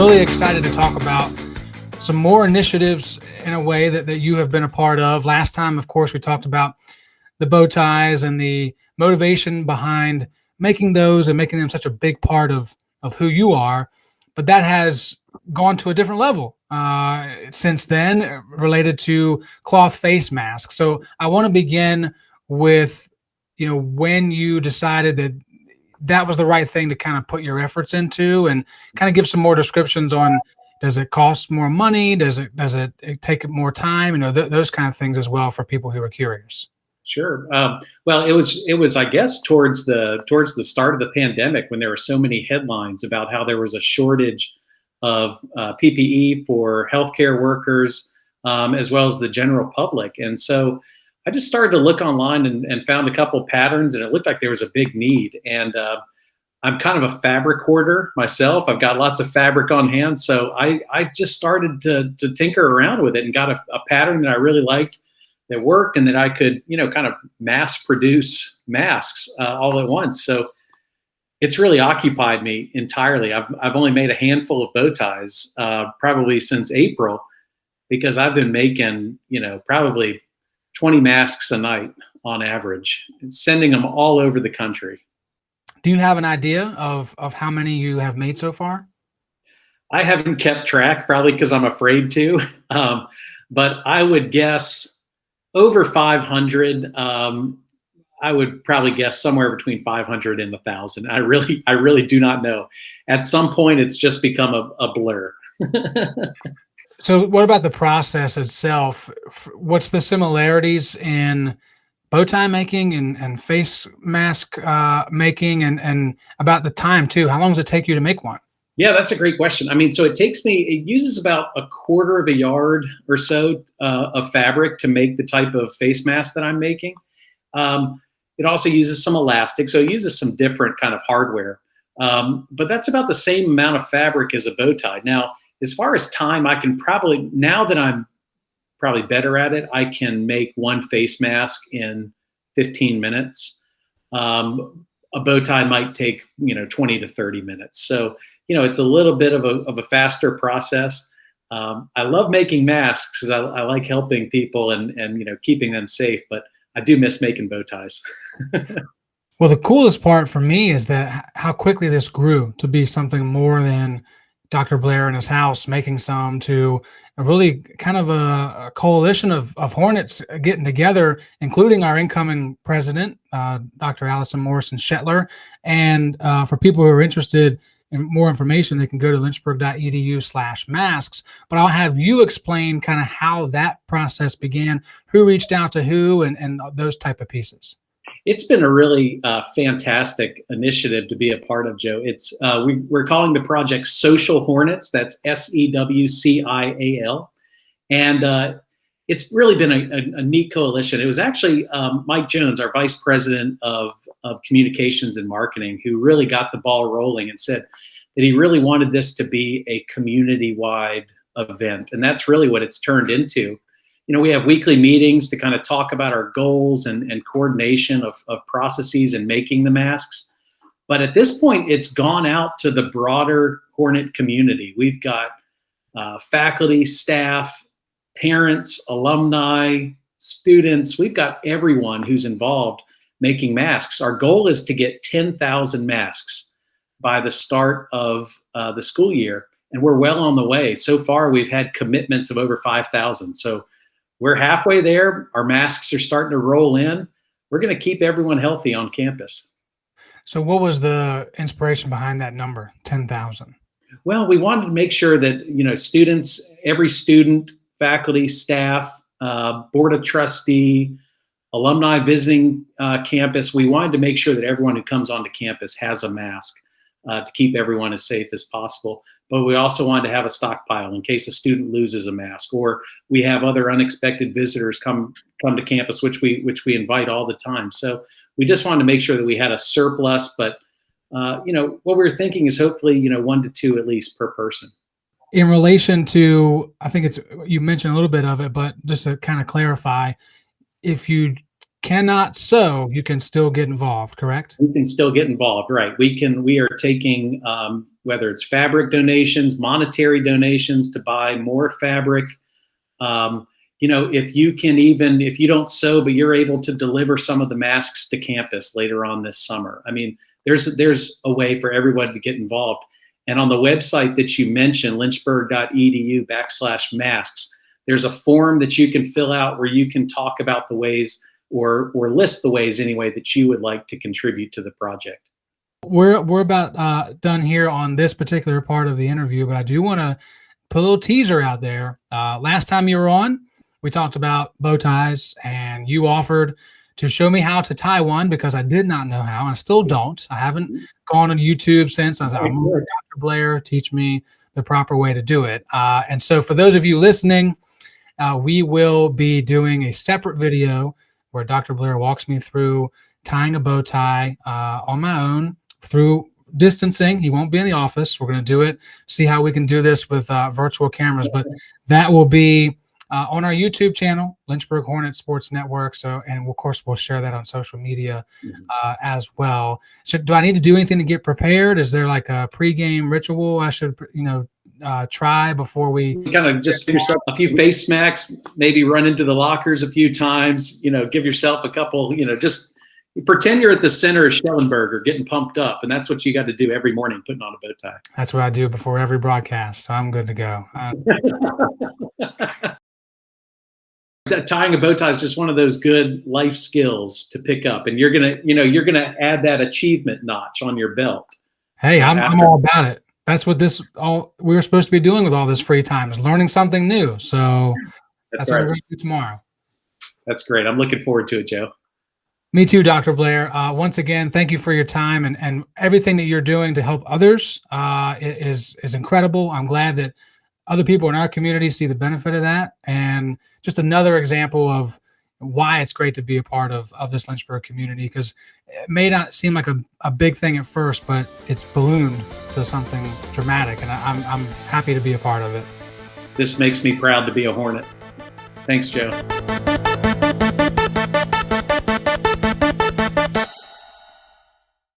really excited to talk about some more initiatives in a way that you have been a part of. Last time, of course, we talked about the bow ties and the motivation behind making those and making them such a big part of who you are. But that has gone to a different level since then, related to cloth face masks. So I want to begin with, when you decided that was the right thing to kind of put your efforts into, and kind of give some more descriptions on, does it cost more money? Does it take more time? Those kind of things as well for people who are curious. Sure. Well, it was, I guess, towards the start of the pandemic, when there were so many headlines about how there was a shortage of PPE for healthcare workers, as well as the general public. And so I just started to look online and found a couple patterns, and it looked like there was a big need. And I'm kind of a fabric hoarder myself. I've got lots of fabric on hand. So I just started to tinker around with it and got a pattern that I really liked, that worked, and that I could, kind of mass produce masks all at once. So it's really occupied me entirely. I've only made a handful of bow ties probably since April, because I've been making, probably 20 masks a night on average, and sending them all over the country. Do you have an idea of how many you have made so far? I haven't kept track, probably because I'm afraid to, but I would guess over 500. I would probably guess somewhere between 500 and 1,000. I really do not know. At some point, it's just become a blur. So what about the process itself? What's the similarities in bow tie making and face mask making, and about the time too? How long does it take you to make one? Yeah, that's a great question. I mean, so it uses about a quarter of a yard or so of fabric to make the type of face mask that I'm making. It also uses some elastic, so it uses some different kind of hardware. But that's about the same amount of fabric as a bow tie. Now, as far as time, I can probably, now that I'm probably better at it, I can make one face mask in 15 minutes. A bow tie might take, 20 to 30 minutes. So, it's a little bit of a faster process. I love making masks because I like helping people and keeping them safe, but I do miss making bow ties. Well, the coolest part for me is that how quickly this grew to be something more than Dr. Blair in his house making some, to a really kind of a coalition of Hornets getting together, including our incoming president, Dr. Allison Morrison Shetler. And for people who are interested in more information, they can go to lynchburg.edu/masks. But I'll have you explain kind of how that process began, who reached out to who, and those type of pieces. It's been a really fantastic initiative to be a part of, Joe. It's we're calling the project Social Hornets. That's SEWCIAL, and it's really been a neat coalition. It was actually Mike Jones, our vice president of communications and marketing, who really got the ball rolling and said that he really wanted this to be a community-wide event, and that's really what it's turned into. We have weekly meetings to kind of talk about our goals and coordination of processes and making the masks. But at this point, it's gone out to the broader Hornet community. We've got faculty, staff, parents, alumni, students. We've got everyone who's involved making masks. Our goal is to get 10,000 masks by the start of the school year, and we're well on the way. So far, we've had commitments of over 5,000. So we're halfway there. Our masks are starting to roll in. We're going to keep everyone healthy on campus. So what was the inspiration behind that number, 10,000? Well, we wanted to make sure that, students, every student, faculty, staff, board of trustee, alumni visiting campus, we wanted to make sure that everyone who comes onto campus has a mask to keep everyone as safe as possible. But we also wanted to have a stockpile in case a student loses a mask, or we have other unexpected visitors come to campus, which we invite all the time. So we just wanted to make sure that we had a surplus, but what we were thinking is hopefully 1 to 2 at least per person. In relation to, I think you mentioned a little bit of it, but just to kind of clarify, if you cannot sew, you can still get involved, correct? We can still get involved, right? We are taking, whether it's fabric donations, monetary donations to buy more fabric. If you don't sew, but you're able to deliver some of the masks to campus later on this summer. I mean, there's a way for everyone to get involved. And on the website that you mentioned, lynchburg.edu/masks, there's a form that you can fill out where you can talk about the ways or list the ways anyway that you would like to contribute to the project. We're about done here on this particular part of the interview, but I do want to put a little teaser out there. Last time you were on, we talked about bow ties, and you offered to show me how to tie one because I did not know how. I still don't. I haven't gone on YouTube since. I was like, I'm Dr. Blair, teach me the proper way to do it. And so for those of you listening, we will be doing a separate video where Dr. Blair walks me through tying a bow tie on my own through distancing. He won't be in the office. We're going to do it, see how we can do this with virtual cameras, but that will be on our YouTube channel, Lynchburg Hornets Sports Network. So, and of course, we'll share that on social media as well. So, do I need to do anything to get prepared? Is there like a pregame ritual I should, try before we kind of just give yourself a few face smacks, maybe run into the lockers a few times? Give yourself a couple. Just pretend you're at the center of Schellenberger getting pumped up, and that's what you got to do every morning, putting on a bow tie. That's what I do before every broadcast. So I'm good to go. Tying a bow tie is just one of those good life skills to pick up, and you're gonna add that achievement notch on your belt. Hey, I'm all about it. That's what we were supposed to be doing with all this free time, is learning something new. So that's what we're going to do tomorrow. That's great. I'm looking forward to it, Joe. Me too, Dr. Blair. Once again, thank you for your time and everything that you're doing to help others is incredible. I'm glad that other people in our community see the benefit of that, and just another example of why it's great to be a part of this Lynchburg community, because it may not seem like a big thing at first, but it's ballooned to something dramatic, and I'm happy to be a part of it. This makes me proud to be a Hornet. Thanks, Joe.